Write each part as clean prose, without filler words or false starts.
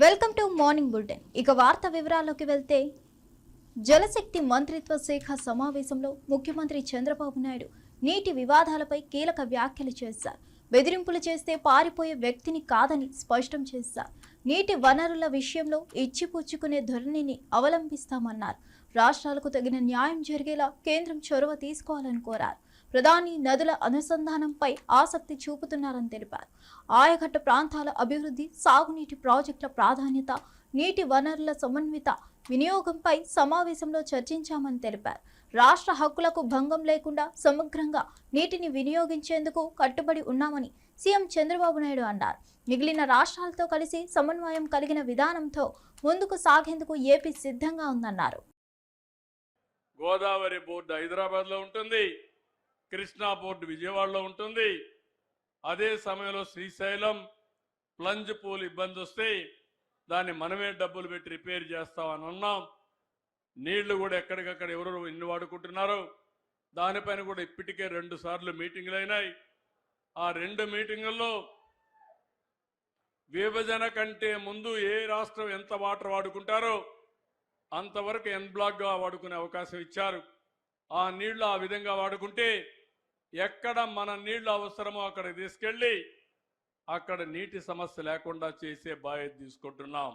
Welcome to morning bulletin. ఇక వార్త వివరాల్లోకి వెళ్తే జలశక్తి మంత్రిత్వ శాఖ సమావేశంలో ముఖ్యమంత్రి చంద్రబాబు నాయుడు నీటి వివాదాలపై కీలక వ్యాఖ్యలు చేశారు. బెదిరింపులు చేస్తే పారిపోయే వ్యక్తిని కాదని స్పష్టం చేశారు. నీటి వనరుల విషయంలో ఇచ్చిపుచ్చుకునే ధోరణిని అవలంబిస్తామన్నారు. రాష్ట్రాలకు తగిన న్యాయం జరిగేలా కేంద్రం చొరవ తీసుకోవాలని కోరారు. ప్రధాని నదుల అనుసంధానంపై ఆసక్తి చూపుతున్నారని తెలిపారు. ఆయకట్ట ప్రాంతాల అభివృద్ధి, సాగునీటి ప్రాజెక్టుల ప్రాధాన్యత, నీటి వనరుల సమన్విత వినియోగంపై సమావేశంలో చర్చించామని తెలిపారు. రాష్ట్ర హక్కులకు భంగం లేకుండా సమగ్రంగా నీటిని వినియోగించేందుకు కట్టుబడి ఉన్నామని సీఎం చంద్రబాబు నాయుడు అన్నారు. మిగిలిన రాష్ట్రాలతో కలిసి సమన్వయం కలిగిన విధానంతో ముందుకు సాగేందుకు ఏపీ సిద్ధంగా ఉందన్నారు. గోదావరి బోర్డు హైదరాబాద్లో ఉంటుంది, కృష్ణా బోర్డు విజయవాడలో ఉంటుంది. అదే సమయంలో శ్రీశైలం ప్లంజ్ పూల్ ఇబ్బంది వస్తే దాన్ని మనమే డబ్బులు పెట్టి రిపేర్ చేస్తామని అన్నాం. నీళ్లు కూడా ఎక్కడికక్కడ ఎవరు ఎన్ని వాడుకుంటున్నారో దానిపైన కూడా ఇప్పటికే 2 సార్లు మీటింగులు అయినాయి. ఆ 2 మీటింగుల్లో విభజన కంటే ముందు ఏ రాష్ట్రం ఎంత వాటర్ వాడుకుంటారో అంతవరకు ఎన్ బ్లాక్గా వాడుకునే అవకాశం ఇచ్చారు. ఆ నీళ్లు ఆ విధంగా వాడుకుంటే ఎక్కడ మన నీళ్లు అవసరమో అక్కడ తీసుకెళ్ళి అక్కడ నీటి సమస్య లేకుండా చేసే బాధ్యత తీసుకుంటున్నాం.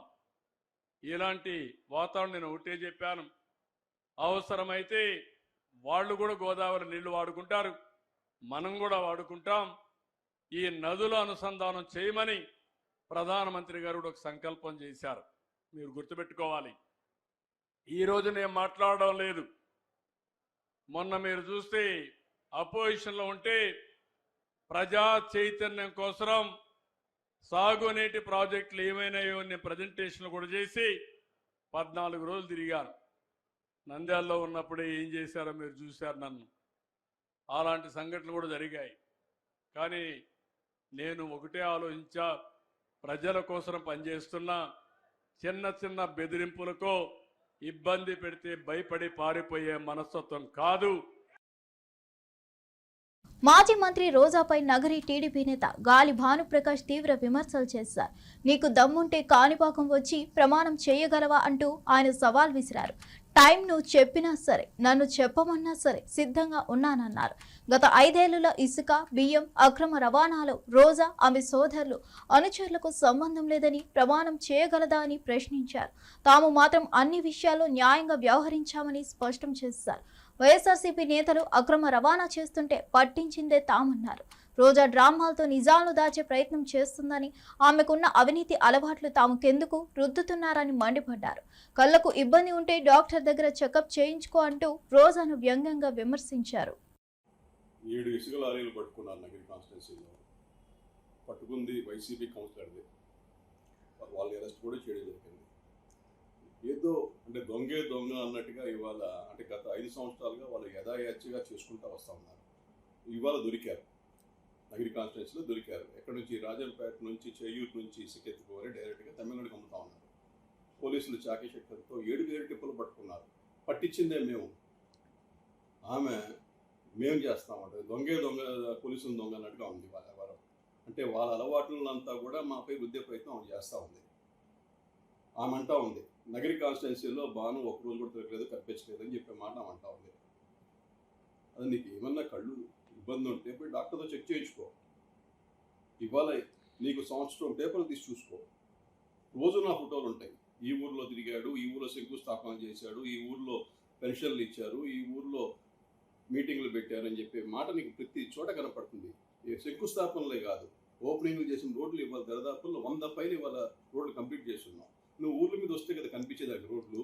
ఇలాంటి వాతావరణం నేను ఒకటే చెప్పాను, అవసరమైతే వాళ్ళు కూడా గోదావరి నీళ్లు వాడుకుంటారు, మనం కూడా వాడుకుంటాం. ఈ నదుల అనుసంధానం చేయమని ప్రధానమంత్రి గారు కూడా ఒక సంకల్పం చేశారు. మీరు గుర్తుపెట్టుకోవాలి, ఈరోజు నేను మాట్లాడడం లేదు. మొన్న మీరు చూస్తే అపోజిషన్లో ఉంటే ప్రజా చైతన్యం కోసం సాగునీటి ప్రాజెక్టులు ఏమైనాయో నేను ప్రజెంటేషన్లు కూడా చేసి 14 రోజులు తిరిగాను. నంద్యాలలో ఉన్నప్పుడే ఏం చేశారో మీరు చూశారు నన్ను. అలాంటి సంఘటనలు కూడా జరిగాయి. కానీ నేను ఒకటే ఆలోచించా, ప్రజల కోసం పనిచేస్తున్నా. చిన్న చిన్న బెదిరింపులకో ఇబ్బంది పెడితే భయపడి పారిపోయే మనస్తత్వం కాదు. మాజీ మంత్రి రోజాపై నగరి టీడీపీ నేత గాలి భానుప్రకాష్ తీవ్ర విమర్శలు చేశారు. నీకు దమ్ముంటే కాణిపాకం వచ్చి ప్రమాణం చేయగలవా అంటూ ఆయన సవాల్ విసిరారు. టైం నువ్వు చెప్పినా సరే, నన్ను చెప్పమన్నా సరే సిద్ధంగా ఉన్నానన్నారు. గత 5 ఏళ్లలో ఇసుక, బియ్యం అక్రమ రవాణాలో రోజా, ఆమె సోదరులు, అనుచరులకు సంబంధం లేదని ప్రమాణం చేయగలదా అని ప్రశ్నించారు. తాము మాత్రం అన్ని విషయాల్లో న్యాయంగా వ్యవహరించామని స్పష్టం చేశారు. వైఎస్ఆర్సీపీ నేతలు అక్రమ రవాణా చేస్తుంటే పట్టించిందే తామన్నారు. రోజా డ్రామాలతో నిజాలను దాచే ప్రయత్నం చేస్తుందని, ఆమెకున్న అవినీతి అలవాట్లు తాముకెందుకు రుద్దుతున్నారని మండిపడ్డారు. కళ్లకు ఇబ్బంది ఉంటే డాక్టర్ దగ్గర చెకప్ చేయించుకో అంటూ రోజాను వ్యంగ్యంగా విమర్శించారు. 7 ఇసుక లారీలు పట్టుకున్నారు నగరి కాన్స్టిట్యున్సీలో. పట్టుకుంది వైసీపీ కౌన్సిలర్ది. వాళ్ళు అరెస్ట్ కూడా చేయడం జరిగింది. ఏదో అంటే దొంగ అన్నట్టుగా ఇవాళ అంటే గత 5 సంవత్సరాలుగా వాళ్ళు యథాయచ్చిగా చేసుకుంటూ వస్తూ ఉన్నారు. ఇవాళ దొరికారు, నగరి కాన్స్టిట్యున్సీలో దొరికారు. ఎక్కడి నుంచి, రాజంపేట నుంచి, చేయూరు నుంచి ఇసుకెత్తుకోవాలి డైరెక్ట్గా తమిళనాడుకి అమ్ముతా ఉన్నారు. పోలీసులు చాకచక్యంతో 7 టిప్పులు పట్టుకున్నారు. పట్టించిందే మేము, ఆమె మేము చేస్తామంటే దొంగ పోలీసులు దొంగ అన్నట్టుగా ఉంది వాళ్ళ ఎవరు. అంటే వాళ్ళ అలవాట్లంతా కూడా మాపై రుద్దే ప్రయత్నం ఆమె చేస్తూ ఉంది. ఆమె అంటా ఉంది నగరి కాన్స్టిట్యున్సీలో బాను ఒక్కరోజు కూడా తిరగలేదు, కనిపించలేదు అని చెప్పే మాట ఆమె అంటా ఉంది. అది నీకు ఏమన్నా కళ్ళు ఇబ్బంది ఉంటే పోయి డాక్టర్తో చెక్ చేయించుకో. ఇవాళ నీకు సంవత్సరం పేపర్లు తీసి చూసుకో. రోజు నా ఫోటోలు ఉంటాయి. ఈ ఊర్లో తిరిగాడు, ఈ ఊర్లో శంకుస్థాపన చేశాడు, ఈ ఊర్లో పెన్షన్లు ఇచ్చారు, ఈ ఊర్లో మీటింగ్లు పెట్టారని చెప్పే మాట నీకు ప్రతి చోట కనపడుతుంది. శంకుస్థాపనలే కాదు, ఓపెనింగ్లు చేసిన రోడ్లు ఇవాళ దాదాపు 100 పైన ఇవాళ రోడ్లు కంప్లీట్ చేస్తున్నాం. నువ్వు ఊర్ల మీద వస్తే కదా కనిపించేదాన్ని రోడ్లు.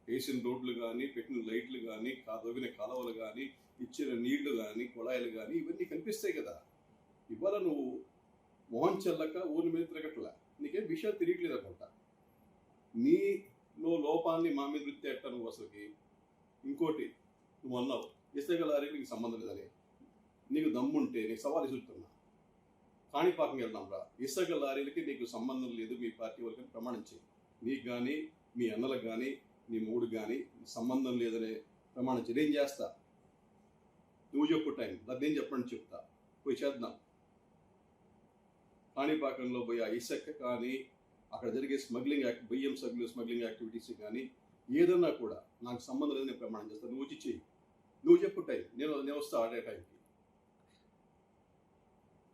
వేసిన రోడ్లు కానీ, పెట్టిన లైట్లు కానీ, తవ్విన కాలువలు కానీ, ఇచ్చిన నీళ్లు కానీ, కుళాయిలు కానీ ఇవన్నీ కనిపిస్తాయి కదా. ఇవాళ నువ్వు మోహన్ చెల్లక ఊర్ల మీద తిరగట్లా, నీకేం విషయాలు తెలియట్లేదు అనుకుంటా. నీలో లోపాన్ని మా మీద వృత్తి నువ్వు అసలుకి. ఇంకోటి నువ్వు అన్నావు ఇసుక లారీకి నీకు సంబంధం లేదని. నీకు దమ్ముంటే నీకు సవాల్ ఇస్తున్నా, కాణిపాకం వెళ్దాం రా, ఇసుక లారీలకి నీకు సంబంధం లేదు మీ పార్టీ వాళ్ళకి ప్రమాణం చేయి. నీకు కానీ, మీ అన్నలకు కానీ, నీ మూడు కానీ సంబంధం లేదనే ప్రమాణం చేయి. నేను చేస్తా, నువ్వు చెప్పు టైం, నేను చెప్పండి చెప్తా, పోయి చేద్దాం. కాణిపాకంలో పోయి ఆ ఇసుక కానీ, అక్కడ జరిగే బియ్యం స్మగ్లింగ్ యాక్టివిటీస్ కానీ ఏదన్నా కూడా నాకు సంబంధం లేదు, నేను ప్రమాణం చేస్తాను. నువ్వు వచ్చి చెయ్యి, నువ్వు చెప్పు టైం, నేను వస్తా ఆడే టైంకి.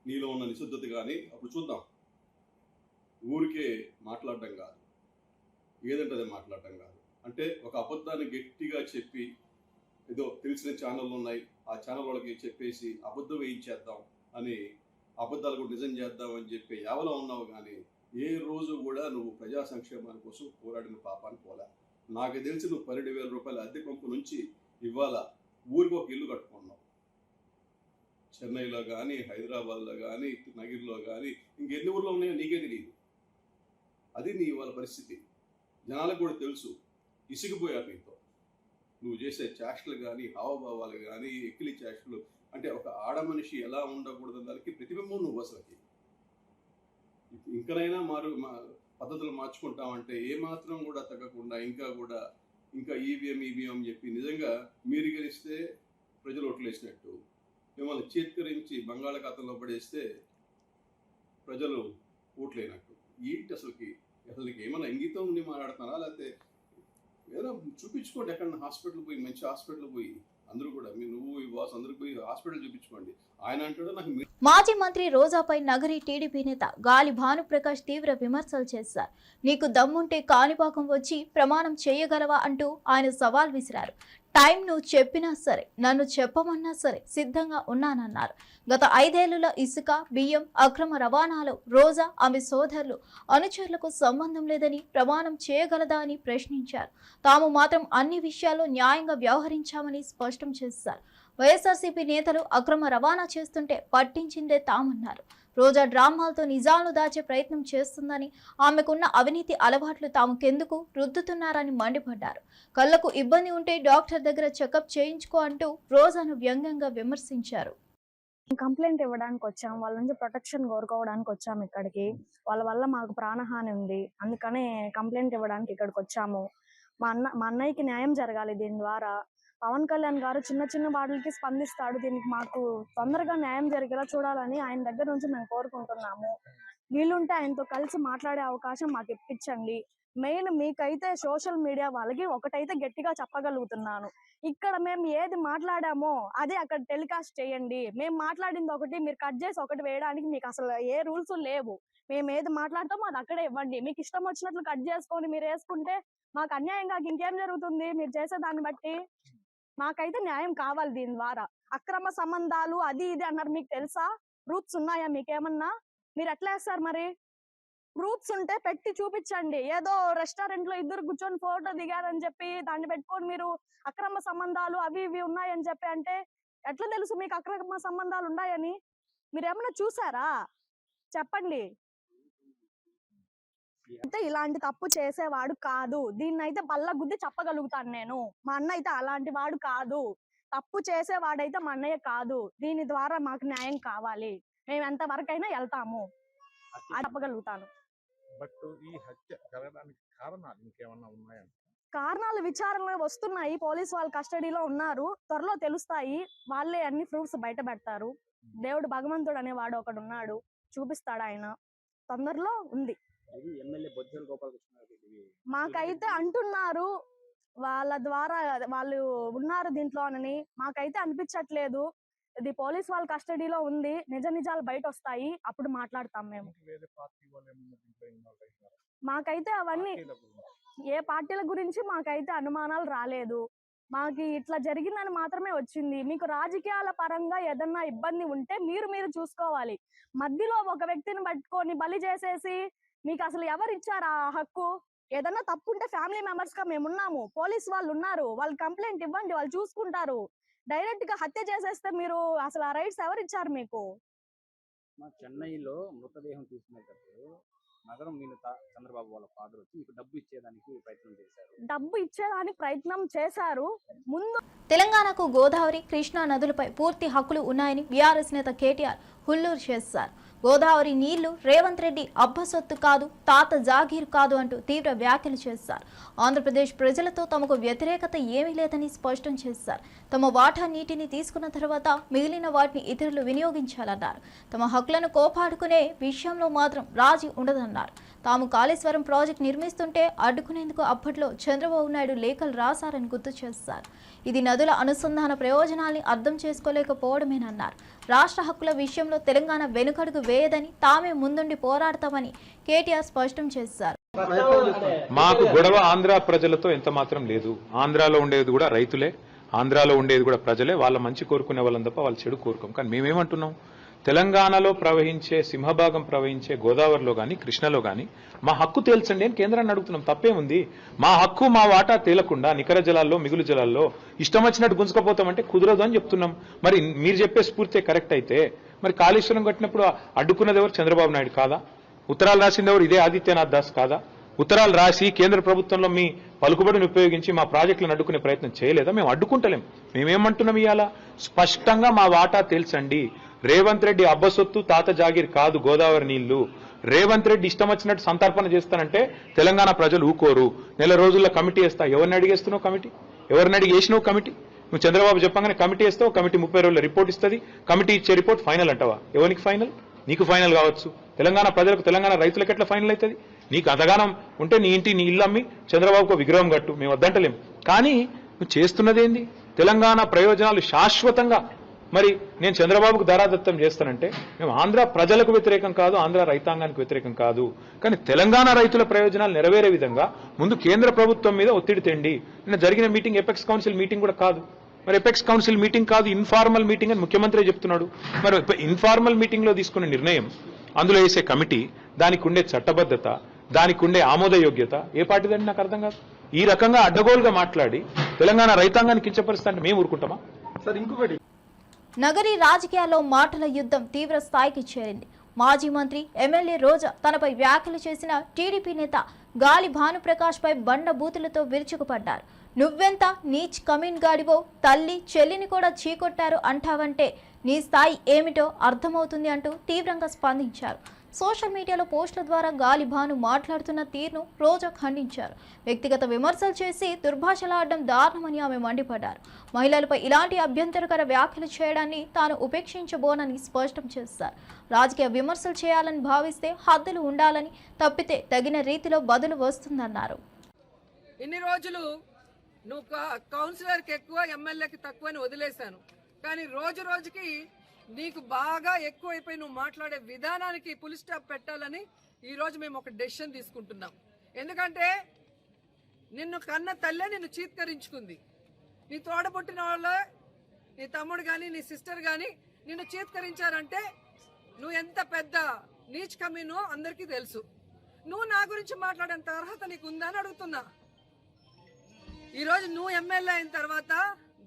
నీలో ఉన్న నిశుద్ధత కానీ అప్పుడు చూద్దాం. ఊరికే మాట్లాడటం కాదు, ఏదంటే అదే మాట్లాడటం కాదు. అంటే ఒక అబద్ధాన్ని గట్టిగా చెప్పి ఏదో తెలిసిన ఛానళ్ళు ఉన్నాయి, ఆ ఛానల్ వాళ్ళకి చెప్పేసి అబద్ధం వేయించేద్దాం అని, అబద్ధాలు కూడా నిజం చేద్దాం అని చెప్పి ఎవరో ఉన్నావు. కానీ ఏ రోజు కూడా నువ్వు ప్రజా సంక్షేమాల కోసం పోరాడిన పాపాన్ని పోలే. నాకు తెలిసి నువ్వు 12,000 రూపాయల అద్దె పంపు నుంచి ఇవాళ ఊరికి ఒక ఇల్లు కట్టుకున్నావు. చెన్నైలో కానీ, హైదరాబాద్లో కానీ, నగిరిలో కానీ, ఇంకెన్ని ఊర్లో ఉన్నాయో నీకే తెలియదు. అది నీ ఇవాళ పరిస్థితి. జనాలకు కూడా తెలుసు, ఇసిగిపోయారు నీతో. నువ్వు చేసే చేష్టలు కానీ, హావభావాలు కానీ, ఎక్కిలి చేష్టలు. అంటే ఒక ఆడ మనిషి ఎలా ఉండకూడదు దానికి ప్రతిబింబం నువ్వు అసలుకి. ఇంకనైనా పద్ధతులు మార్చుకుంటామంటే ఏమాత్రం కూడా తగ్గకుండా ఇంకా ఈవీఎం చెప్పి నిజంగా మీరు గెలిస్తే ప్రజలు ఓట్లేసినట్టు, మిమ్మల్ని చేత్కరించి బంగాళాఖాతంలో పడేస్తే ప్రజలు ఓట్లేనట్టు. ఏంటి అసలుకి ఏమైనా ఇంగితం ఉండి మాట్లాడుతున్నారా? లేకపోతే ఏదో చూపించుకోండి, ఎక్కడన్నా హాస్పిటల్ పోయి, మంచి హాస్పిటల్ పోయి, అందరూ కూడా నువ్వు ఈ బాస్ అందరూ పోయి హాస్పిటల్ చూపించుకోండి. ఆయన అంటాడు నాకు. మాజీ మంత్రి రోజాపై నగరి టీడీపీ నేత గాలి భానుప్రకాష్ తీవ్ర విమర్శలు చేశారు. నీకు దమ్ముంటే కాణిపాకం వచ్చి ప్రమాణం చేయగలవా అంటూ ఆయన సవాల్ విసిరారు. టైం నువ్వు చెప్పినా సరే, నన్ను చెప్పమన్నా సరే సిద్ధంగా ఉన్నానన్నారు. గత 5 ఏళ్లలో ఇసుక, బియ్యం అక్రమ రవాణాలో రోజా, ఆమె సోదరులు, అనుచరులకు సంబంధం లేదని ప్రమాణం చేయగలదా అని ప్రశ్నించారు. తాము మాత్రం అన్ని విషయాల్లో న్యాయంగా వ్యవహరించామని స్పష్టం చేశారు. వైఎస్ఆర్సీపీ నేతలు అక్రమ రవాణా చేస్తుంటే పట్టించిందే తామన్నారు. రోజా డ్రామాలతో నిజాలను దాచే ప్రయత్నం చేస్తుందని, ఆమెకున్న అవినీతి అలవాట్లు తాముకెందుకు రుద్దుతున్నారని మండిపడ్డారు. కళ్లకు ఇబ్బంది ఉంటే డాక్టర్ దగ్గర చెకప్ చేయించుకో అంటూ రోజాను వ్యంగ్యంగా విమర్శించారు. కంప్లైంట్ ఇవ్వడానికి వచ్చాం, వాళ్ళ నుంచి ప్రొటెక్షన్ కోరుకోవడానికి వచ్చాము ఇక్కడికి. వాళ్ళ వల్ల మాకు ప్రాణహాని ఉంది, అందుకనే కంప్లైంట్ ఇవ్వడానికి ఇక్కడికి వచ్చాము. మా అన్నయ్యకి న్యాయం జరగాలి. దీని ద్వారా పవన్ కళ్యాణ్ గారు చిన్న చిన్న వాటికి స్పందిస్తాడు. దీనికి మాకు తొందరగా న్యాయం జరిగేలా చూడాలని ఆయన దగ్గర నుంచి మేము కోరుకుంటున్నాము. వీలుంటే ఆయనతో కలిసి మాట్లాడే అవకాశం మాకు ఇప్పించండి. మెయిన్ మీకైతే సోషల్ మీడియా వాళ్ళకి ఒకటైతే గట్టిగా చెప్పగలుగుతున్నాను, ఇక్కడ మేము ఏది మాట్లాడామో అదే అక్కడ టెలికాస్ట్ చేయండి. మేము మాట్లాడింది ఒకటి, మీరు కట్ చేసి ఒకటి వేయడానికి మీకు అసలు ఏ రూల్స్ లేవు. మేము ఏది మాట్లాడతామో అది అక్కడే ఇవ్వండి. మీకు ఇష్టం వచ్చినట్లు కట్ చేసుకొని మీరు వేసుకుంటే మాకు అన్యాయంగా ఇంకేం జరుగుతుంది? మీరు చేసే దాన్ని బట్టి మాకైతే న్యాయం కావాలి. దీని ద్వారా అక్రమ సంబంధాలు అది ఇది అన్నారు, మీకు తెలుసా? ప్రూఫ్స్ ఉన్నాయా మీకేమన్నా? మీరు ఎట్లా వేస్తారు మరి? ప్రూఫ్స్ ఉంటే పెట్టి చూపించండి. ఏదో రెస్టారెంట్ లో ఇద్దరు కూర్చొని ఫోటో దిగారని చెప్పి దాన్ని పెట్టుకొని మీరు అక్రమ సంబంధాలు అవి ఇవి ఉన్నాయని చెప్పి అంటే ఎట్లా తెలుసు మీకు అక్రమ సంబంధాలు ఉన్నాయని? మీరు ఏమన్నా చూసారా? చెప్పండి. అయితే ఇలాంటి తప్పు చేసేవాడు కాదు, దీన్ని అయితే బల్ల గుద్ది చెప్పగలుగుతాను నేను. మా అన్న అయితే అలాంటి వాడు కాదు, తప్పు చేసేవాడైతే మా అన్నయ్య కాదు. దీని ద్వారా మాకు న్యాయం కావాలి, మేము ఎంత వరకైనా వెళ్తాము, చెప్పగలుగుతాను. కారణాలు విచారణ వస్తున్నాయి, పోలీసు వాళ్ళ కస్టడీలో ఉన్నారు, త్వరలో తెలుస్తాయి. వాళ్ళే అన్ని ప్రూఫ్స్ బయట పెడతారు. దేవుడు భగవంతుడు అనేవాడు ఒకడు ఉన్నాడు, చూపిస్తాడు ఆయన. తొందరలో ఉంది. మాకైతే అంటున్నారు వాళ్ళ ద్వారా వాళ్ళు ఉన్నారు దీంట్లోనని, మాకైతే అనిపించట్లేదు. ఇది పోలీస్ వాళ్ళ కస్టడీలో ఉంది, నిజాలు బయట వస్తాయి, అప్పుడు మాట్లాడతాం మేము. మాకైతే అవన్నీ ఏ పార్టీల గురించి మాకైతే అనుమానాలు రాలేదు. మాకు ఇట్లా జరిగిందని మాత్రమే వచ్చింది. మీకు రాజకీయాల పరంగా ఏదన్నా ఇబ్బంది ఉంటే మీరు చూసుకోవాలి. మధ్యలో ఒక వ్యక్తిని పట్టుకొని బలి చేసేసి మీకు అసలు ఎవరు ఇచ్చారు ఆ హక్కు? ఏదన్నా తప్పు ఉంటే ఫ్యామిలీ మెంబర్స్ గా మేము ఉన్నాము, పోలీస్ వాళ్ళు ఉన్నారు, వాళ్ళు కంప్లైంట్ ఇవ్వండి, వాళ్ళు చూసుకుంటారు. డైరెక్ట్ గా హత్య చేసేస్తే మీరు అసలు ఆ రైట్స్ ఎవరు ఇచ్చారు మీకు? చెన్నైలో మృతదేహం తీసుకునేటప్పుడు నగరం మీనత చంద్రబాబు వాళ్ళ ఫాదర్ వచ్చి మీకు డబ్బు ఇచ్చేదానికి ప్రయత్నం చేశారు. ముందు తెలంగాణకు గోదావరి, కృష్ణా నదులపై పూర్తి హక్కులు ఉన్నాయని బీఆర్ఎస్ నేత కేటీఆర్ హుల్లూరు చేశారు. గోదావరి నీళ్లు రేవంత్ రెడ్డి అబ్బసొత్తు కాదు, తాత జాగీరు కాదు అంటూ తీవ్ర వ్యాఖ్యలు చేశారు. ఆంధ్రప్రదేశ్ ప్రజలతో తమకు వ్యతిరేకత ఏమీ లేదని స్పష్టం చేశారు. తమ వాటా నీటిని తీసుకున్న తర్వాత మిగిలిన వాటిని ఇతరులు వినియోగించాలన్నారు. తమ హక్కులను కోపాడుకునే విషయంలో మాత్రం రాజీ ఉండదన్నారు. అన్నారు. తాము కాళేశ్వరం ప్రాజెక్టు నిర్మిస్తుంటే అడ్డుకునేందుకు అప్పట్లో చంద్రబాబు నాయుడు లేఖలు రాశారని గుర్తు చేశారు. ఇది నదుల అనుసంధాన ప్రయోజనాల్ని అర్థం చేసుకోలేకపోవడమేనన్నారు. రాష్ట్ర హక్కుల విషయంలో తెలంగాణ వెనుకడుగు వేయదని, తామే ముందుండి పోరాడతామని కేటీఆర్ స్పష్టం చేశారు. మాకు గొడవ ఆంధ్ర ప్రజలతో ఎంత మాత్రం లేదు. ఆంధ్రాలో ఉండేది కూడా రైతులే, ఆంధ్రాలో ఉండేది కూడా ప్రజలే. వాళ్ళ మంచి కోరుకునే వాళ్ళని తప్ప వాళ్ళు చెడు కోరుకోం. కానీ మేమేమంటున్నాం, తెలంగాణలో ప్రవహించే సింహభాగం ప్రవహించే గోదావరిలో కానీ కృష్ణలో కానీ మా హక్కు తేల్చండి అని కేంద్రాన్ని అడుగుతున్నాం. తప్పేముంది? మా హక్కు మా వాటా తేలకుండా నికర జలాల్లో మిగులు జలాల్లో ఇష్టం వచ్చినట్టు గుంజుకపోతామంటే కుదరదు అని చెప్తున్నాం. మరి మీరు చెప్పే స్ఫూర్తి కరెక్ట్ అయితే మరి కాళేశ్వరం కట్టినప్పుడు అడ్డుకున్నది ఎవరు? చంద్రబాబు నాయుడు కాదా? ఉత్తరాలు రాసింది ఎవరు? ఇదే ఆదిత్యనాథ్ దాస్ కాదా? ఉత్తరాలు రాసి కేంద్ర ప్రభుత్వంలో మీ పలుకుబడిని ఉపయోగించి మా ప్రాజెక్టులను అడ్డుకునే ప్రయత్నం చేయలేదా? మేము అడ్డుకుంటలేం. మేమేమంటున్నాం ఇవాళ? స్పష్టంగా మా వాటా తేల్చండి. రేవంత్ రెడ్డి అబ్బసొత్తు తాత జాగీర్ కాదు గోదావరి నీళ్లు. రేవంత్ రెడ్డి ఇష్టం వచ్చినట్టు సంతర్పణ చేస్తానంటే తెలంగాణ ప్రజలు ఊకోరు. నెల రోజుల్లో కమిటీ వేస్తా. ఎవరిని అడిగేస్తున్నావు కమిటీ? ఎవరిని అడిగేసినావు కమిటీ? నువ్వు చంద్రబాబు చెప్పగానే కమిటీ వేస్తావు. కమిటీ 30 రోజుల్లో రిపోర్ట్ ఇస్తుంది. కమిటీ ఇచ్చే రిపోర్ట్ ఫైనల్ అంటావా? ఎవరికి ఫైనల్? నీకు ఫైనల్ కావచ్చు. తెలంగాణ ప్రజలకు, తెలంగాణ రైతులకు ఎట్లా ఫైనల్ అవుతుంది? నీకు అదగానం ఉంటే నీ ఇంటి నీ ఇల్లు అమ్మి చంద్రబాబుకు విగ్రహం కట్టు, మేము వద్దంటలేం. కానీ నువ్వు చేస్తున్నదేంది? తెలంగాణ ప్రయోజనాలు శాశ్వతంగా మరి నేను చంద్రబాబుకు ధారాదత్తం చేస్తానంటే మేము ఆంధ్ర ప్రజలకు వ్యతిరేకం కాదు, ఆంధ్ర రైతాంగానికి వ్యతిరేకం కాదు. కానీ తెలంగాణ రైతుల ప్రయోజనాలు నెరవేరే విధంగా ముందు కేంద్ర ప్రభుత్వం మీద ఒత్తిడి తెండి. నిన్న జరిగిన మీటింగ్ ఎపెక్స్ కౌన్సిల్ మీటింగ్ కూడా కాదు. మరి ఎపెక్స్ కౌన్సిల్ మీటింగ్ కాదు, ఇన్ఫార్మల్ మీటింగ్ అని ముఖ్యమంత్రి చెప్తున్నాడు. మరి ఇన్ఫార్మల్ మీటింగ్ లో తీసుకునే నిర్ణయం, అందులో వేసే కమిటీ, దానికి ఉండే చట్టబద్ధత, దానికి ఉండే ఆమోదయోగ్యత ఏ పార్టీదని నాకు అర్థం కాదు. ఈ రకంగా అడ్డగోలుగా మాట్లాడి తెలంగాణ రైతాంగాన్ని కించపరుస్తా అంటే మేము ఊరుకుంటామా? సార్ ఇంకొకటి, నగరి రాజకీయాల్లో మాటల యుద్ధం తీవ్ర స్థాయికి చేరింది. మాజీ మంత్రి ఎమ్మెల్యే రోజా తనపై వ్యాఖ్యలు చేసిన టీడీపీ నేత గాలి భానుప్రకాష్ పై బండ బూతులతో విరుచుకుపడ్డారు. నువ్వెంత నీచ్ కమీన్ గాడివో, తల్లి చెల్లిని కూడా చీకొట్టారు అంటావంటే నీ స్థాయి ఏమిటో అర్థమవుతుంది అంటూ తీవ్రంగా స్పందించారు. సోషల్ మీడియాలో పోస్టుల ద్వారా గాలి భాను మాట్లాడుతున్న తీరును రోజా ఖండించారు. వ్యక్తిగత విమర్శలు చేసి దుర్భాషలాడడం దారుణమని ఆమె మండిపడ్డారు. మహిళలపై ఇలాంటి అభ్యంతరకర వ్యాఖ్యలు చేయడాన్ని తాను ఉపేక్షించబోనని స్పష్టం చేశారు. రాజకీయ విమర్శలు చేయాలని భావిస్తే హద్దులు ఉండాలని, తప్పితే తగిన రీతిలో బదులు వస్తుందన్నారు. ఇన్ని రోజులు నువ్వు కౌన్సిలర్కి ఎక్కువ, ఎమ్మెల్యేకి తక్కువ అని వదిలేశాను. కానీ రోజు రోజుకి నీకు బాగా ఎక్కువైపోయి నువ్వు మాట్లాడే విధానానికి ఫుల్ స్టాప్ పెట్టాలని ఈరోజు మేము ఒక డెసిషన్ తీసుకుంటున్నాం. ఎందుకంటే నిన్ను కన్న తల్లే నిన్ను చీత్కరించుకుంది. నీ తోడబుట్టిన వాళ్ళే, నీ తమ్ముడు కానీ నీ సిస్టర్ కానీ నిన్ను చీత్కరించారంటే నువ్వు ఎంత పెద్ద నీచ్ కమీనో అందరికీ తెలుసు. నువ్వు నా గురించి మాట్లాడేంత అర్హత నీకు ఉందని అడుగుతున్నా. ఈరోజు నువ్వు ఎమ్మెల్యే అయిన తర్వాత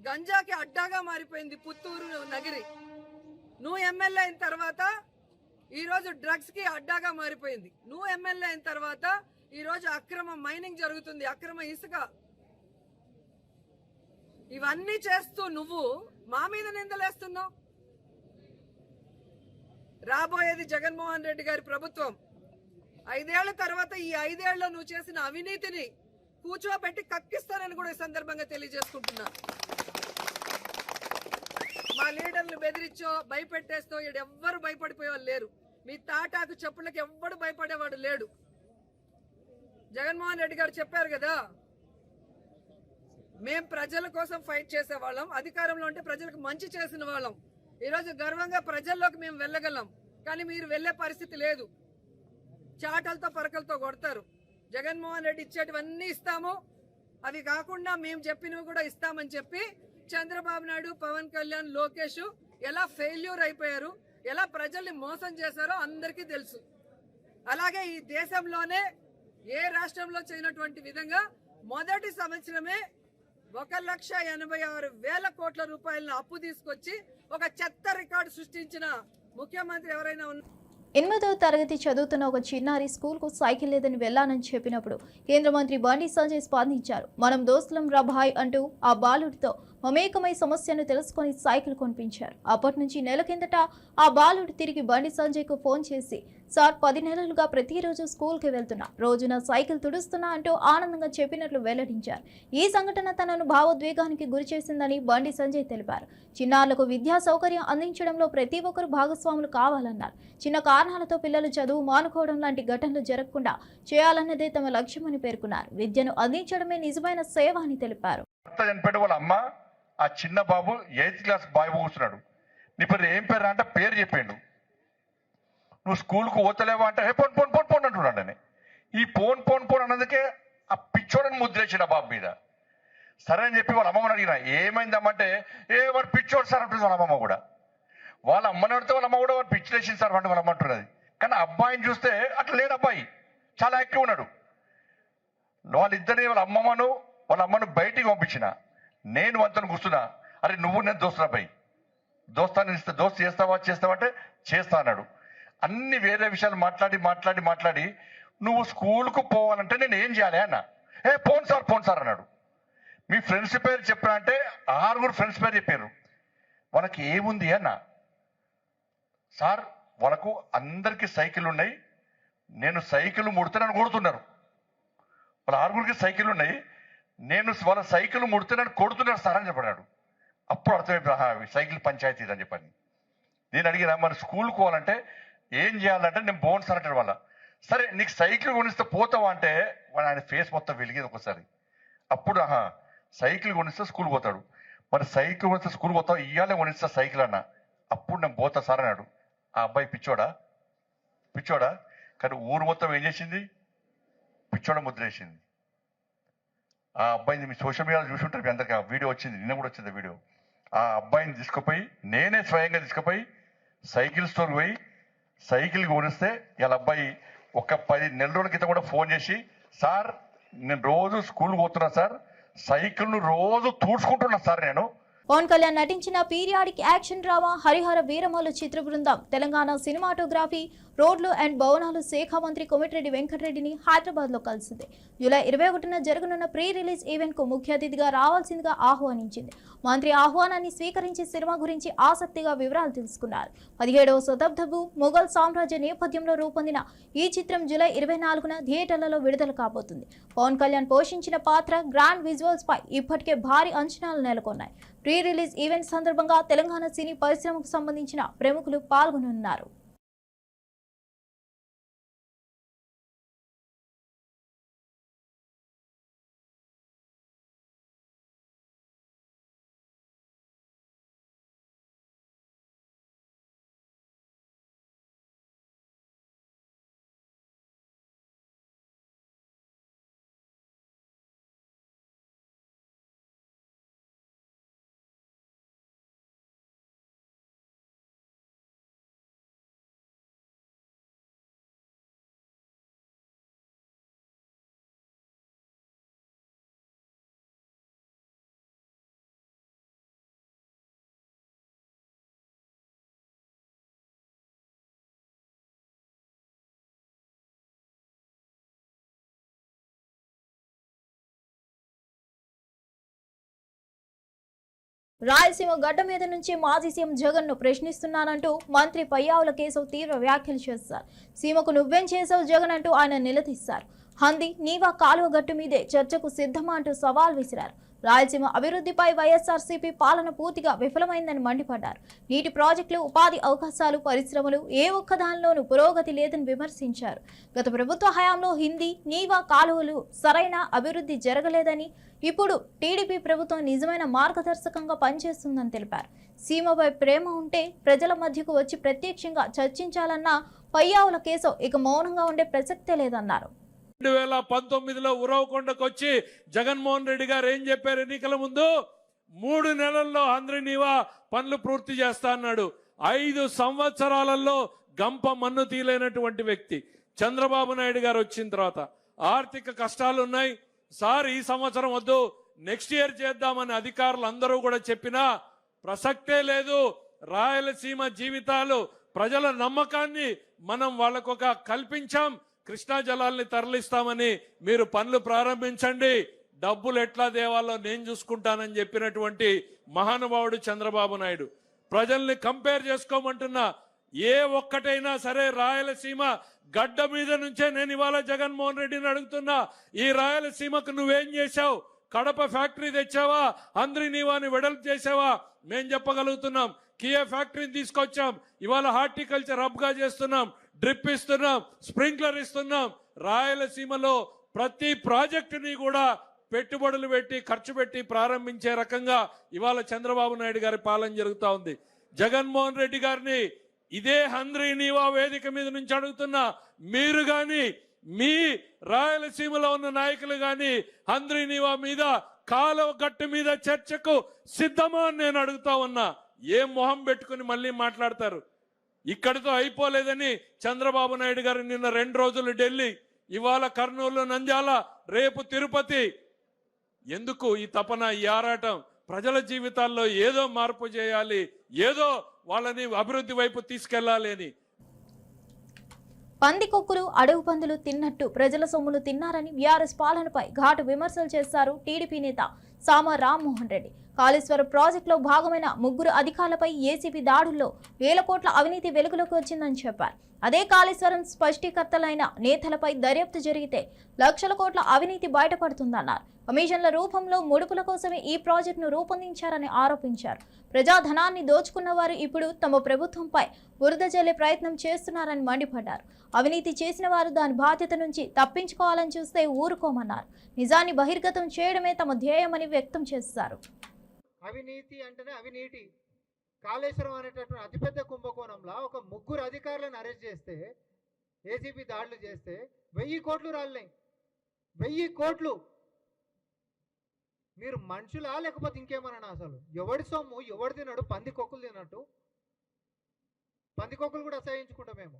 గంజాకి అడ్డాగా మారిపోయింది పుత్తూరు నగరి. నువ్వు ఎమ్మెల్యే అయిన తర్వాత ఈరోజు డ్రగ్స్ కి అడ్డాగా మారిపోయింది. నువ్వు ఎమ్మెల్యే అయిన తర్వాత ఈరోజు అక్రమ మైనింగ్ జరుగుతుంది, అక్రమ ఇసుక. ఇవన్నీ చేస్తూ నువ్వు మా మీద నిందలేస్తున్నావు. రాబోయేది జగన్మోహన్ రెడ్డి గారి ప్రభుత్వం. 5 ఏళ్ల తర్వాత ఈ 5 ఏళ్లలో నువ్వు చేసిన అవినీతిని కూర్చోబెట్టి కక్కిస్తానని కూడా ఈ సందర్భంగా తెలియజేసుకుంటున్నా. మా లీడర్లు బెదిరించో భయపెట్టేస్తో ఎవ్వరు భయపడిపోయేవాళ్ళు లేరు. మీ తాటాకు చెప్పులకి ఎవ్వడు భయపడేవాడు లేడు. జగన్మోహన్ రెడ్డి గారు చెప్పారు కదా, మేం ప్రజల కోసం ఫైట్ చేసేవాళ్ళం, అధికారంలో ఉంటే ప్రజలకు మంచి చేసిన వాళ్ళం. ఈరోజు గర్వంగా ప్రజల్లోకి మేము వెళ్ళగలం. కానీ మీరు వెళ్లే పరిస్థితి లేదు. చాటలతో పరకలతో కొడతారు. జగన్మోహన్ రెడ్డి ఇచ్చేటివన్నీ ఇస్తాము, అవి కాకుండా మేము చెప్పినవి కూడా ఇస్తామని చెప్పి చంద్రబాబు నాయుడు, పవన్ కళ్యాణ్, లోకేష్ ఎలా ఫెయిల్యూర్ అయిపోయారు, ఎలా ప్రజల్ని మోసం చేశారో అందరికీ తెలుసు. అలాగే ఈ దేశంలోనే ఏ రాష్ట్రంలో చేయనటువంటి విధంగా మొదటి సంవత్సరమే 1,86,000 కోట్ల రూపాయలను అప్పు తీసుకొచ్చి ఒక చెత్త రికార్డు సృష్టించిన ముఖ్యమంత్రి ఎవరైనా ఉన్నారు? 8వ తరగతి చదువుతున్న ఒక చిన్నారి స్కూల్కు సైకిల్ లేదని వెళ్లానని చెప్పినప్పుడు కేంద్ర మంత్రి బండి సంజయ్ స్పందించారు. మనం దోస్తులం రభాయ్ అంటూ ఆ బాలుడితో మమేకమై సమస్యను తెలుసుకొని సైకిల్ కొనిపించారు. అప్పటి నుంచి నెల కిందట ఆ బాలుడు తిరిగి బండి సంజయ్కు ఫోన్ చేసి, సార్ 10 నెలలుగా ప్రతిరోజు స్కూల్కి వెళ్తున్నా, రోజున సైకిల్ తుడుస్తున్నా అంటూ ఆనందంగా చెప్పినట్లు వెల్లడించారు. ఈ సంఘటన తనను భావోద్వేగానికి గురిచేసిందని బండి సంజయ్ తెలిపారు. చిన్నారులకు విద్యా సౌకర్యం అందించడంలో ప్రతి ఒక్కరూ భాగస్వాములు కావాలన్నారు. చిన్న కారణాలతో పిల్లలు చదువు మానుకోవడం లాంటి ఘటనలు జరగకుండా చేయాలన్నదే తమ లక్ష్యమని పేర్కొన్నారు. విద్యను అందించడమే నిజమైన సేవ అని తెలిపారు. వాళ్ళ అమ్మ ఆ చిన్న బాబు 8th క్లాస్ బాయ్ కూర్చున్నాడు. నీ పేరు ఏం పేరు అంటే పేరు చెప్పిండు. నువ్వు స్కూల్కు పోతలేవా అంటే పోన్ పోన్ పోన్ పోన్ అంటున్నాడని. ఈ పోన్ పోన్ పోన్ అన్నందుకే ఆ పిచ్చోడని ముద్రేసిన బాబు మీద. సరే అని చెప్పి వాళ్ళ అమ్మమ్మని అడిగిన, ఏమైందమ్మంటే వాడు పిచ్చోడు సార్ అంటుంది వాళ్ళ అమ్మమ్మ కూడా. వాళ్ళ అమ్మని అడితే వాళ్ళ అమ్మ కూడా వాడు పిచ్చి లేచింది సార్ అంటే వాళ్ళ అమ్మ అంటున్నది. కానీ అబ్బాయిని చూస్తే అట్లా లేడు, అబ్బాయి చాలా యాక్టివ్ ఉన్నాడు. వాళ్ళిద్దరిని వాళ్ళ అమ్మను బయటికి పంపించిన. నేను వంతను కూర్చున్నా, అరే నువ్వు నేను దోస్తున్నా అబ్బాయి, దోస్తు చేస్తావా అంటే చేస్తా అన్నాడు. అన్ని వేరే విషయాలు మాట్లాడి నువ్వు స్కూల్కు పోవాలంటే నేను ఏం చేయాలి అన్న. పోను సార్ అన్నాడు. మీ ఫ్రెండ్స్ పేరు చెప్పినా అంటే 6 ఫ్రెండ్స్ పేరు చెప్పారు. వాళ్ళకి ఏముంది అన్న. సార్ వాళ్ళకు అందరికీ సైకిల్ ఉన్నాయి, నేను సైకిల్ ముడితే నన్ను కొడుతున్నారు. వాళ్ళ 6 సైకిల్ ఉన్నాయి, నేను వాళ్ళ సైకిల్ ముడితే నన్ను కొడుతున్నారు సార్ అని చెప్పాడు. అప్పుడు అర్థమైపోయి సైకిల్ పంచాయతీ అని చెప్పాను. నేను అడిగినా మరి స్కూల్కి పోవాలంటే ఏం చేయాలంటే నేను బోన్ సార్ అంటాడు. వాళ్ళ సరే నీకు సైకిల్ కొనిస్తే పోతావా అంటే ఆయన ఫేస్ మొత్తం వెలిగేది ఒకసారి. అప్పుడు సైకిల్ కొనిస్తే స్కూల్ పోతాడు. మరి సైకిల్ కొనిస్తే స్కూల్ పోతావు, ఇయ్యాలే కొనిస్తా సైకిల్ అన్న. అప్పుడు నేను పోతా సార్ అన్నాడు. ఆ అబ్బాయి పిచ్చోడా కానీ ఊరు మొత్తం ఏం చేసింది, పిచ్చోడ ముద్ర వేసింది. ఆ అబ్బాయిని మీ సోషల్ మీడియాలో చూసుంటారు, మీ అందరికీ ఆ వీడియో వచ్చింది, నిన్న కూడా వచ్చింది వీడియో. ఆ అబ్బాయిని తీసుకుపోయి నేనే స్వయంగా తీసుకుపోయి సైకిల్ స్టోర్కి పోయి సైకిల్ కొనిస్తే ఇలా అబ్బాయి ఒక 10 నెలల రోజుల క్రితం కూడా ఫోన్ చేసి, సార్ నేను రోజు స్కూల్ పోతున్నా సార్, సైకిల్ను రోజు తూడ్చుకుంటున్నా సార్ నేను. పవన్ కళ్యాణ్ నటించిన periodic action drama Harihara Veeramallu చిత్ర బృందం తెలంగాణ సినిమాటోగ్రఫీ, రోడ్లు అండ్ భవనాలు శాఖ మంత్రి కోమటిరెడ్డి వెంకటరెడ్డిని హైదరాబాద్ లో కలిసింది. జూలై 21న జరగనున్న ప్రీ రిలీజ్ ఈవెంట్ కు ముఖ్య అతిథిగా రావాల్సిందిగా ఆహ్వానించింది. మంత్రి ఆహ్వానాన్ని స్వీకరించి సినిమా గురించి ఆసక్తిగా వివరాలు తెలుసుకున్నారు. 17వ శతాబ్దపు మొఘల్ సామ్రాజ్య నేపథ్యంలో రూపొందిన ఈ చిత్రం జూలై 24న థియేటర్లలో విడుదల కాబోతుంది. పవన్ కళ్యాణ్ పోషించిన పాత్ర, గ్రాండ్ విజువల్స్ పై ఇప్పటికే భారీ అంచనాలు నెలకొన్నాయి. ప్రీ రిలీజ్ ఈవెంట్ సందర్భంగా తెలంగాణ సినీ పరిశ్రమకు సంబంధించిన ప్రముఖులు పాల్గొనున్నారు. రాయలసీమ గడ్డ మీద నుంచి మాజీ సీఎం జగన్ ను ప్రశ్నిస్తున్నానంటూ మంత్రి పయ్యావుల కేశవ్ తీవ్ర వ్యాఖ్యలు చేశారు. సీమకు నువ్వేం చేసావు జగన్ అంటూ ఆయన నిలదీశారు. హంది నీవా కాలువ గట్టు మీదే చర్చకు సిద్ధమా అంటూ సవాల్ విసిరారు. రాయలసీమ అభివృద్ధిపై వైఎస్ఆర్సీపీ పాలన పూర్తిగా విఫలమైందని మండిపడ్డారు. నీటి ప్రాజెక్టులు, ఉపాధి అవకాశాలు, పరిశ్రమలు ఏ ఒక్కదానిలోనూ పురోగతి లేదని విమర్శించారు. గత ప్రభుత్వ హయాంలో హిందీ, నీవా కాలువలు సరైన అభివృద్ధి జరగలేదని, ఇప్పుడు టీడీపీ ప్రభుత్వం నిజమైన మార్గదర్శకంగా పనిచేస్తుందని తెలిపారు. సీమపై ప్రేమ ఉంటే ప్రజల మధ్యకు వచ్చి ప్రత్యక్షంగా చర్చించాలన్న పయ్యావుల కేశవ్ ఇక మౌనంగా ఉండే ప్రసక్తే లేదన్నారు. 2019లో ఉరవకొండకు వచ్చి జగన్మోహన్ రెడ్డి గారు ఏం చెప్పారు? ఎన్నికల ముందు 3 నెలల్లో హంద్రీనీవా పనులు పూర్తి చేస్తా అన్నాడు. 5 సంవత్సరాలలో గంప మన్ను తీయలేనటువంటి వ్యక్తి చంద్రబాబు నాయుడు గారు వచ్చిన తర్వాత ఆర్థిక కష్టాలు ఉన్నాయి సార్, ఈ సంవత్సరం వద్దు నెక్స్ట్ ఇయర్ చేద్దామని అధికారులు అందరూ కూడా చెప్పినా ప్రసక్తే లేదు. రాయలసీమ జీవితాలు, ప్రజల నమ్మకాన్ని మనం వాళ్ళకొక కల్పించాం. కృష్ణా జలాల్ని తరలిస్తామని మీరు పనులు ప్రారంభించండి. డబ్బులు ఎట్లా దేవాలో నేను చూసుకుంటానని చెప్పినటువంటి మహానుభావుడు చంద్రబాబు నాయుడు. ప్రజల్ని కంపేర్ చేసుకోమంటున్నా, ఏ ఒక్కటైనా సరే రాయలసీమ గడ్డ మీద నుంచే నేను ఇవాళ జగన్మోహన్ రెడ్డిని అడుగుతున్నా, ఈ రాయలసీమకు నువ్వేం చేశావు? కడప ఫ్యాక్టరీ తెచ్చావా? అంద్రి నీవాని వెడల్పు చేసావా? మేం చెప్పగలుగుతున్నాం. కియా ఫ్యాక్టరీని తీసుకొచ్చాం, ఇవాళ హార్టికల్చర్ హబ్గా చేస్తున్నాం, డ్రిప్ ఇస్తున్నాం, స్ప్రింక్లర్ ఇస్తున్నాం. రాయలసీమలో ప్రతి ప్రాజెక్టుని కూడా పెట్టుబడులు పెట్టి ఖర్చు పెట్టి ప్రారంభించే రకంగా ఇవాళ చంద్రబాబు నాయుడు గారి పాలన జరుగుతూ ఉంది. జగన్మోహన్ రెడ్డి గారిని ఇదే హంద్రీ నీవా వేదిక మీద నుంచి అడుగుతున్నా, మీరు గాని మీ రాయలసీమలో ఉన్న నాయకులు గాని హంద్రీ నీవా మీద కాలువ గట్టు మీద చర్చకు సిద్ధమా అని నేను అడుగుతా ఉన్నా. ఏం మొహం పెట్టుకుని మళ్ళీ మాట్లాడతారు? ఇక్కడితో అయిపోలేదని చంద్రబాబు నాయుడు గారు నిన్న 2 రోజులు ఢిల్లీ, ఇవాళ కర్నూలు, నంద్యాల, రేపు తిరుపతి. ఎందుకు ఈ తపన, ఈ ఆరాటం? ప్రజల జీవితాల్లో ఏదో మార్పు చేయాలి, ఏదో వాళ్ళని అభివృద్ధి వైపు తీసుకెళ్లాలి అని. పందికొక్కులు, అడవి పందులు తిన్నట్టు ప్రజల సొమ్ములు తిన్నారని వీఆర్ఎస్ పాలనపై ఘాటు విమర్శలు చేశారు టీడీపీ నేత సామ రామ్మోహన్ రెడ్డి. కాళేశ్వరం ప్రాజెక్టులో భాగమైన 3 అధికారులపై ఏసీబీ దాడుల్లో వేల కోట్ల అవినీతి వెలుగులోకి వచ్చిందని చెప్పారు. అదే కాళేశ్వరం స్పష్టీకర్తలైన నేతలపై దర్యాప్తు జరిగితే లక్షల కోట్ల అవినీతి బయటపడుతుందన్నారు. కమిషన్ల రూపంలో ముడుపుల కోసమే ఈ ప్రాజెక్టును రూపొందించారని ఆరోపించారు. ప్రజాధనాన్ని దోచుకున్న వారు ఇప్పుడు తమ ప్రభుత్వంపై బురద జల్లే ప్రయత్నం చేస్తున్నారని మండిపడ్డారు. అవినీతి చేసిన వారు దాని బాధ్యత నుంచి తప్పించుకోవాలని చూస్తే ఊరుకోమన్నారు. నిజాన్ని బహిర్గతం చేయడమే తమ ధ్యేయమని వ్యక్తం చేశారు. అవినీతి అంటేనే అవినీతి. కాళేశ్వరం అనేటటువంటి అతిపెద్ద కుంభకోణంలో ఒక 3 అధికారులను అరెస్ట్ చేస్తే, ఏసీబీ దాడులు చేస్తే 1000 కోట్లు రాలినాయి. 1000 కోట్లు. మీరు మనుషులా లేకపోతే ఇంకేమన్నా? అసలు ఎవడి సొమ్ము ఎవడు తిన్నాడు? పందికొక్కులు తిన్నట్టు. పందికొక్కులు కూడా అసహించుకుంటాం మేము.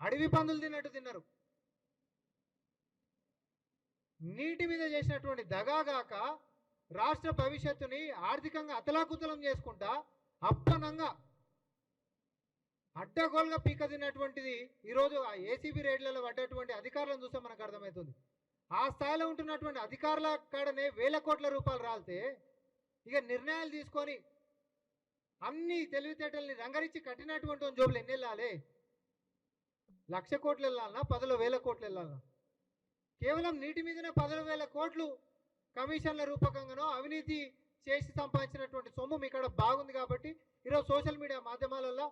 అడవి పందులు తిన్నట్టు తిన్నారు. నీటి మీద చేసినటువంటి దగాగాక రాష్ట్ర భవిష్యత్తుని ఆర్థికంగా అతలాకుతలం చేసుకుంటా అప్పనంగా అడ్డగోలుగా పీక తిన్నటువంటిది ఈరోజు ఆ ఏసీబీ రేట్లలో పడ్డటువంటి అధికారులను చూస్తే మనకు అర్థమవుతుంది. ఆ స్థాయిలో ఉంటున్నటువంటి అధికారుల కాడనే వేల కోట్ల రూపాయలు రాలితే ఇక నిర్ణయాలు తీసుకొని అన్ని తెలివితేటల్ని రంగరించి కట్టినటువంటి జోబులు ఎన్ని వెళ్ళాలి? 1,00,000 కోట్లు వెళ్ళాలన్నా 10,000 కోట్లు వెళ్ళాలన్నా? కేవలం నీటి మీదనే 10,000 కోట్లు కమిషన్ల రూపకంగానో అవినీతి చేసి సంపాదించినటువంటి సొమ్ము మీ ఇక్కడ బాగుంది కాబట్టి ఈరోజు సోషల్ మీడియా మాధ్యమాలలో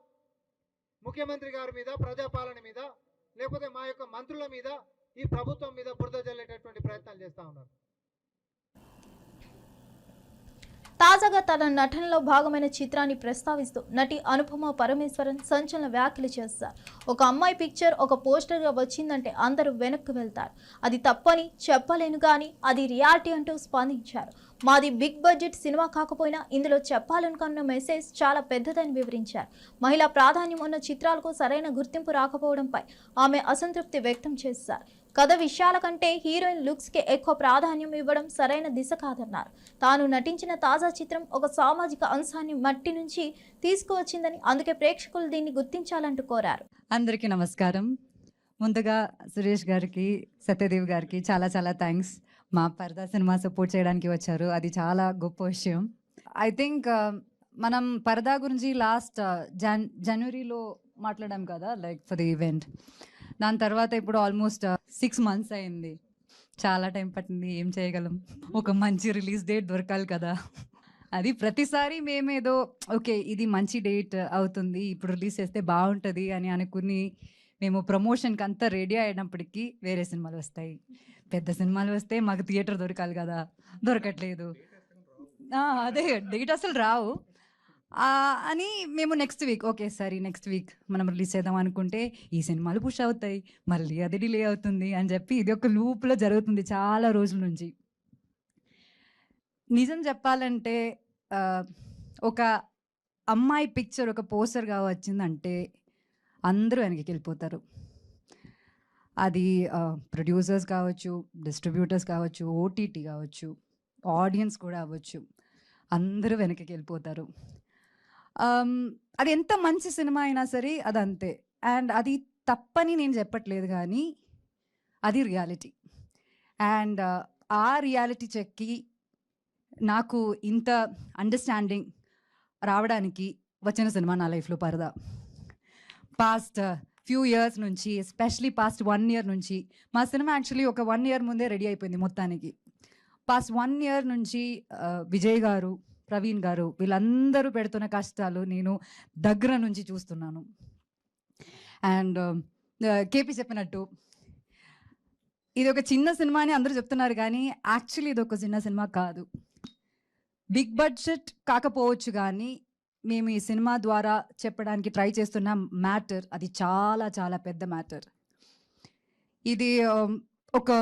ముఖ్యమంత్రి గారి మీద, ప్రజాపాలన మీద, లేకపోతే మా యొక్క మంత్రుల మీద, ఈ ప్రభుత్వం మీద బురద జల్లేటటువంటి ప్రయత్నాలు చేస్తూ ఉన్నారు. తాజాగా తన నటనలో భాగమైన చిత్రాన్ని ప్రస్తావిస్తూ నటి అనుపమ పరమేశ్వరన్ సంచలన వ్యాఖ్యలు చేస్తారు. ఒక అమ్మాయి పిక్చర్ ఒక పోస్టర్గా వచ్చిందంటే అందరూ వెనక్కి వెళ్తారు. అది తప్పని చెప్పలేను కానీ అది రియాలిటీ అంటూ స్పందించారు. మాది బిగ్ బడ్జెట్ సినిమా కాకపోయినా ఇందులో చెప్పాలనుకున్న మెసేజ్ చాలా పెద్దదని వివరించారు. మహిళా ప్రాధాన్యం ఉన్న చిత్రాలకు సరైన గుర్తింపు రాకపోవడంపై ఆమె అసంతృప్తి వ్యక్తం చేశారు. కథ విషయాల కంటే హీరోయిన్ లుక్స్కి ఎక్కువ ప్రాధాన్యం ఇవ్వడం సరైన దిశ కాదన్నారు. తాను నటించిన తాజా చిత్రం ఒక సామాజిక అంశాన్ని మట్టి నుంచి తీసుకువచ్చిందని, అందుకే ప్రేక్షకులు దీన్ని గుర్తించాలంటూ కోరారు. అందరికీ నమస్కారం. ముందుగా సురేష్ గారికి, సత్యదేవ్ గారికి చాలా చాలా థ్యాంక్స్. మా పరదా సినిమా సపోర్ట్ చేయడానికి వచ్చారు, అది చాలా గొప్ప విషయం. ఐ థింక్ మనం పరదా గురించి లాస్ట్ జనవరిలో మాట్లాడాం కదా, లైక్ ఫర్ ది ఈవెంట్. దాని తర్వాత ఇప్పుడు ఆల్మోస్ట్ 6 months అయింది. చాలా టైం పట్టింది. ఏం చేయగలం, ఒక మంచి రిలీజ్ డేట్ దొరకాలి కదా. అది ప్రతిసారి మేమేదో ఓకే ఇది మంచి డేట్ అవుతుంది, ఇప్పుడు రిలీజ్ చేస్తే బాగుంటుంది అని అనుకుని మేము ప్రమోషన్కి అంతా రెడీ అయినప్పటికీ వేరే సినిమాలు వస్తాయి. పెద్ద సినిమాలు వస్తే మాకు థియేటర్ దొరకాలి కదా, దొరకట్లేదు. అదే డేట్ అసలు రావు అని మేము నెక్స్ట్ వీక్ ఓకే సరే నెక్స్ట్ వీక్ మనం రిలీజ్ చేద్దాం అనుకుంటే ఈ సినిమాలు పుష్ అవుతాయి, మళ్ళీ అది డిలే అవుతుంది అని చెప్పి ఇది ఒక లూప్లో జరుగుతుంది చాలా రోజుల నుంచి. నిజం చెప్పాలంటే ఒక అమ్మాయి పిక్చర్ ఒక పోస్టర్గా వచ్చిందంటే అందరూ వెనక్కి వెళ్ళిపోతారు. అది ప్రొడ్యూసర్స్ కావచ్చు, డిస్ట్రిబ్యూటర్స్ కావచ్చు, ఓటీటీ కావచ్చు, ఆడియన్స్ కూడా అవ్వచ్చు, అందరూ వెనక్కి వెళ్ళిపోతారు. అది ఎంత మంచి సినిమా అయినా సరే అది అంతే. అండ్ అది తప్పని నేను చెప్పట్లేదు, కానీ అది రియాలిటీ. అండ్ ఆ రియాలిటీ చెక్కి నాకు ఇంత అండర్స్టాండింగ్ రావడానికి వచ్చిన సినిమా నా లైఫ్లో పరదా. పాస్ట్ ఫ్యూ ఇయర్స్ నుంచి, ఎస్పెషలీ పాస్ట్ 1 ఇయర్ నుంచి, మా సినిమా యాక్చువల్లీ ఒక 1 ఇయర్ ముందే రెడీ అయిపోయింది మొత్తానికి. పాస్ట్ 1 ఇయర్ నుంచి విజయ్ గారు, ప్రవీణ్ గారు వీళ్ళందరూ పెడుతున్న కష్టాలు నేను దగ్గర నుంచి చూస్తున్నాను. అండ్ కేపీ చెప్పినట్టు ఇది ఒక చిన్న సినిమా అని అందరూ చెప్తున్నారు, కానీ యాక్చువల్లీ ఇది ఒక చిన్న సినిమా కాదు. బిగ్ బడ్జెట్ కాకపోవచ్చు, కానీ మేము ఈ సినిమా ద్వారా చెప్పడానికి ట్రై చేస్తున్న మ్యాటర్ అది చాలా చాలా పెద్ద మ్యాటర్. ఇది ఒక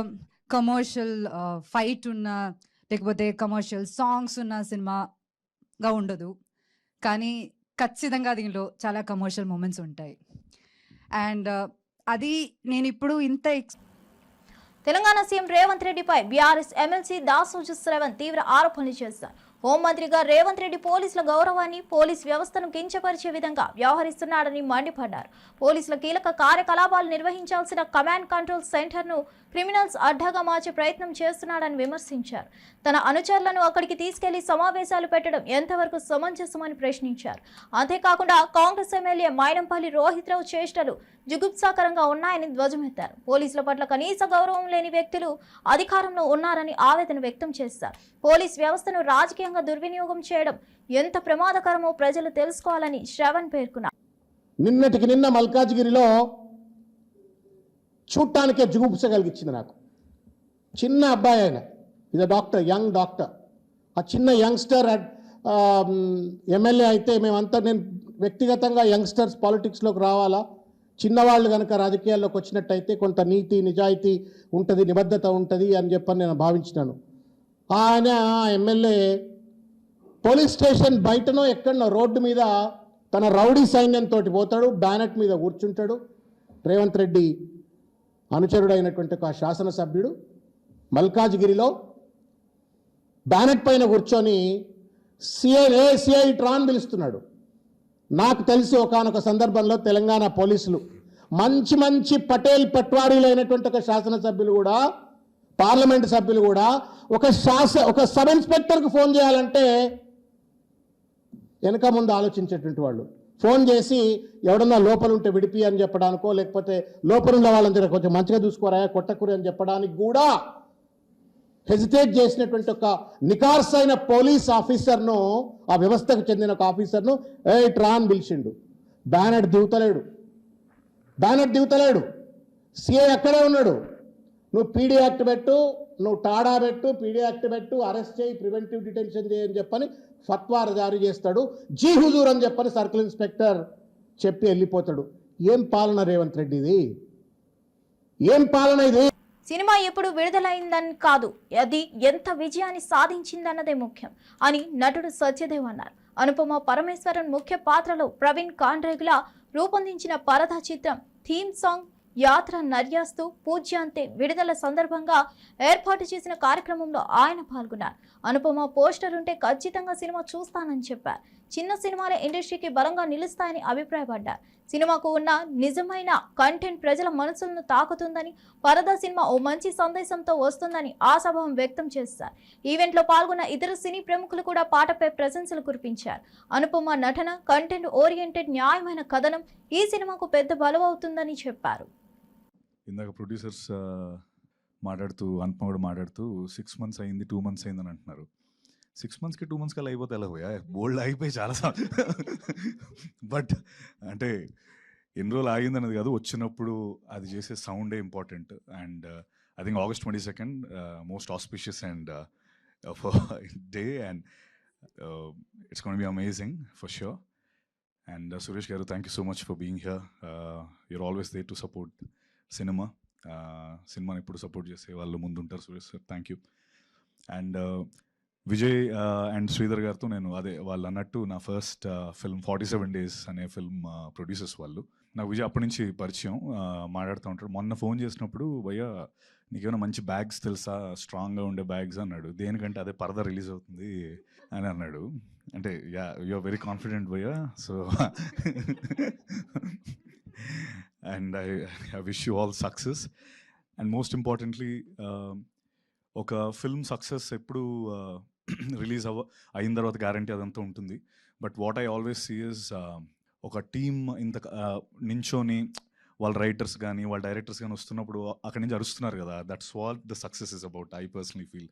కమర్షియల్ ఫైట్ ఉన్న లేకపోతే కమర్షియల్ సాంగ్స్ ఉన్న సినిమాగా ఉండదు, కానీ ఖచ్చితంగా దీనిలో చాలా కమర్షియల్ మూమెంట్స్ ఉంటాయి. అండ్ అది నేను ఇప్పుడు ఇంత తెలంగాణ సీఎం రేవంత్ రెడ్డిపై బీఆర్ఎస్ ఎమ్మెల్సీ దాసోజు శ్రవణ్ తీవ్ర ఆరోపణలు చేశారు. హోంమంత్రిగా రేవంత్ రెడ్డి పోలీసుల గౌరవాన్ని, పోలీస్ వ్యవస్థను కించపరిచే విధంగా వ్యవహరిస్తున్నాడని మండిపడ్డారు. పోలీసుల కీలక కార్యకలాపాలు నిర్వహించాల్సిన కమాండ్ కంట్రోల్ సెంటర్ను క్రిమినల్స్ అడ్డాగా మార్చే ప్రయత్నం చేస్తున్నాడని విమర్శించారు. తన అనుచరులను అక్కడికి తీసుకెళ్లి సమావేశాలు పెట్టడం ఎంతవరకు సమంజసమని ప్రశ్నించారు. అంతేకాకుండా కాంగ్రెస్ ఎమ్మెల్యే మైనంపల్లి రోహిత్రావు చేష్టలు జుగుప్సాకరంగా ఉన్నాయని ధ్వజమెత్తారు. పోలీసుల పట్ల కనీస గౌరవం లేని వ్యక్తులు అధికారంలో ఉన్నారని ఆవేదన వ్యక్తం చేశారు. పోలీస్ వ్యవస్థను రాజకీయంగా దుర్వినియోగం చేయడం ఎంత ప్రమాదకరమో ప్రజలు తెలుసుకోవాలని శ్రవణ్ పేర్కొన్నారు. నిన్నటికి నిన్న మల్కాజ్గిరిలో చూడటానికే జుగుప్స కలిగించింది నాకు. చిన్న అబ్బాయి ఆయన, ఇది డాక్టర్, యంగ్ డాక్టర్. ఆ చిన్న యంగ్స్టర్ ఎమ్మెల్యే అయితే మేమంతా, నేను వ్యక్తిగతంగా యంగ్స్టర్స్ పాలిటిక్స్లోకి రావాలా, చిన్నవాళ్ళు కనుక రాజకీయాల్లోకి వచ్చినట్టయితే కొంత నీతి నిజాయితీ ఉంటుంది, నిబద్ధత ఉంటుంది అని చెప్పని నేను భావించినాను. ఆయన ఎమ్మెల్యే పోలీస్ స్టేషన్ బయటనో ఎక్కడనో రోడ్డు మీద తన రౌడీ సైన్యంతో పోతాడు, బ్యానెట్ మీద కూర్చుంటాడు. రేవంత్ రెడ్డి అనుచరుడైనటువంటి ఒక శాసనసభ్యుడు మల్కాజ్గిరిలో బ్యానెట్ పైన కూర్చొని సిఐ ట్రాన్ పిలుస్తున్నాడు. నాకు తెలిసి ఒకానొక సందర్భంలో తెలంగాణ పోలీసులు మంచి మంచి పటేల్ పట్వారీలైనటువంటి ఒక శాసనసభ్యులు కూడా, పార్లమెంటు సభ్యులు కూడా ఒక సబ్ ఇన్స్పెక్టర్కి ఫోన్ చేయాలంటే వెనక ముందు ఆలోచించేటువంటి వాళ్ళు. ఫోన్ చేసి ఎవడన్నా లోపల ఉంటే విడిపి అని చెప్పడానికో, లేకపోతే లోపలున్న వాళ్ళని కొంచెం మంచిగా చూసుకోరాయా, కొట్టకూరి అని చెప్పడానికి కూడా హెజిటేట్ చేసినటువంటి ఒక నికార్సైన పోలీస్ ఆఫీసర్ను, ఆ వ్యవస్థకు చెందిన ఒక ఆఫీసర్ను ట్రాన్ పిలిచిండు. బ్యానెట్ దిగుతలేడు. సిఐ అక్కడే ఉన్నాడు. నువ్వు పీడీ యాక్ట్ పెట్టు, నువ్వు టాడా పెట్టు, పీడీ యాక్ట్ పెట్టు, అరెస్ట్ చేయి, ప్రివెంటివ్ డిటెన్షన్ చేయని చెప్పని ఫత్వా జారీ చేస్తాడు. జీ హుజూర్ అని చెప్పని సర్కిల్ ఇన్స్పెక్టర్ చెప్పి వెళ్ళిపోతాడు. ఏం పాలన రేవంత్ రెడ్డిది? ఏం పాలన ఇది? సినిమా ఎప్పుడు విడుదలైందని కాదు, అది ఎంత విజయాన్ని సాధించిందన్నదే ముఖ్యం అని నటుడు సత్యదేవ్ అన్నారు. అనుపమ పరమేశ్వరన్ ముఖ్య పాత్రలో ప్రవీణ్ కాండ్రేగులా రూపొందించిన పరదా చిత్రం థీమ్ సాంగ్ యాత్ర నర్యాస్తు పూజ్యాంతే విడుదల సందర్భంగా ఏర్పాటు చేసిన కార్యక్రమంలో ఆయన పాల్గొన్నారు. అనుపమ పోస్టర్ ఉంటే ఖచ్చితంగా సినిమా చూస్తానని చెప్పారు. చిన్న సినిమాలే ఇండస్ట్రీకి బలంగా నిలుస్తాయని అభిప్రాయపడ్డారు. సినిమాకు ఉన్న నిజమైన కంటెంట్ ప్రజల మనసులను తాకుతుందని, పరదా సినిమా ఓ మంచి సందేశంతో వస్తుందని ఆశాభావం వ్యక్తం చేశారు. ఈవెంట్లో పాల్గొన్న ఇతర సినీ ప్రముఖులు కూడా పాటపై ప్రశంసలు కురిపించారు. అనుపమ నటన, కంటెంట్ ఓరియంటెడ్ న్యాయమైన కథనం ఈ సినిమాకు పెద్ద బలమవుతుందని చెప్పారు. ఇందాక ప్రొడ్యూసర్స్ మాట్లాడుతూ, అనుపమ కూడా మాట్లాడుతూ 6 months అయింది, 2 months అయిందని అంటున్నారు. 6 monthsకి 2 monthsకి అలా అయిపోతే ఎలా పోయా, బోల్డ్ అయిపోయి చాలా. బట్ అంటే ఎన్ని రోజులు ఆగిందనేది కాదు, వచ్చినప్పుడు అది చేసే సౌండే important. And I think August 22nd most auspicious and day, and it's gonna be amazing for sure. And Suresh garu, thank you so much for being here. You're always there to support సినిమాని ఎప్పుడు సపోర్ట్ చేసే వాళ్ళు ముందుంటారు. Suresh sir, thank you. And Vijay and Sridhar గారితో నేను వాళ్ళు అన్నట్టు నా ఫస్ట్ ఫిల్మ్ 47 Days అనే ఫిల్మ్ ప్రొడ్యూసర్స్ వాళ్ళు. నాకు విజయ్ అప్పటి నుంచి పరిచయం, మాట్లాడుతూ ఉంటాడు. మొన్న ఫోన్ చేసినప్పుడు, భయ్యా నీకేమైనా మంచి బ్యాగ్స్ తెలుసా, స్ట్రాంగ్గా ఉండే బ్యాగ్స్ అన్నాడు. దేనికంటే అదే పరదా రిలీజ్ అవుతుంది అని అన్నాడు. అంటే యు ఆర్ వెరీ కాన్ఫిడెంట్ భయ్యా, so and I wish you all success. And most importantly, ఒక ఫిల్మ్ సక్సెస్ ఎప్పుడు రిలీజ్ అయిన తర్వాత గ్యారంటీ అదంతా ఉంటుంది. But what I always see is ఒక టీమ్ ఇంత నించోని వాళ్ళ రైటర్స్ కానీ వాళ్ళ డైరెక్టర్స్ కానీ వస్తున్నప్పుడు అక్కడి నుంచి అరుస్తున్నారు కదా, that's what the success is about. I personally feel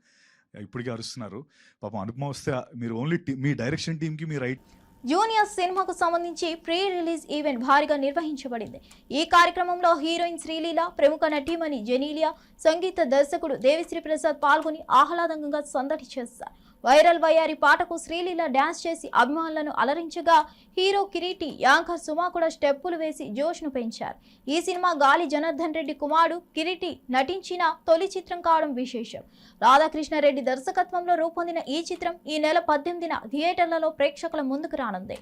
ఇప్పటికీ అరుస్తున్నారు. పాపం అనుపమ వస్తే మీరు ఓన్లీ మీ డైరెక్షన్ టీమ్కి మీ రైట్. జూనియర్ సినిమాకు సంబంధించి ప్రీ రిలీజ్ ఈవెంట్ భారీగా నిర్వహించబడింది. ఈ కార్యక్రమంలో హీరోయిన్ శ్రీలీల, ప్రముఖ నటీమణి జెనీలియా, సంగీత దర్శకుడు దేవిశ్రీ ప్రసాద్ పాల్గొని ఆహ్లాదంగా సందడి చేశారు. వైరల్ వయ్యారి పాటకు శ్రీలీల డ్యాన్స్ చేసి అభిమానులను అలరించగా, హీరో కిరీటి, యాంకర్ సుమా కూడా స్టెప్పులు వేసి జోష్ను పెంచారు. ఈ సినిమా గాలి జనార్దన్ రెడ్డి కుమారుడు కిరీటి నటించిన తొలి చిత్రం కావడం విశేషం. రాధాకృష్ణారెడ్డి దర్శకత్వంలో రూపొందిన ఈ చిత్రం ఈ నెల 18న థియేటర్లలో ప్రేక్షకుల ముందుకు రానుంది.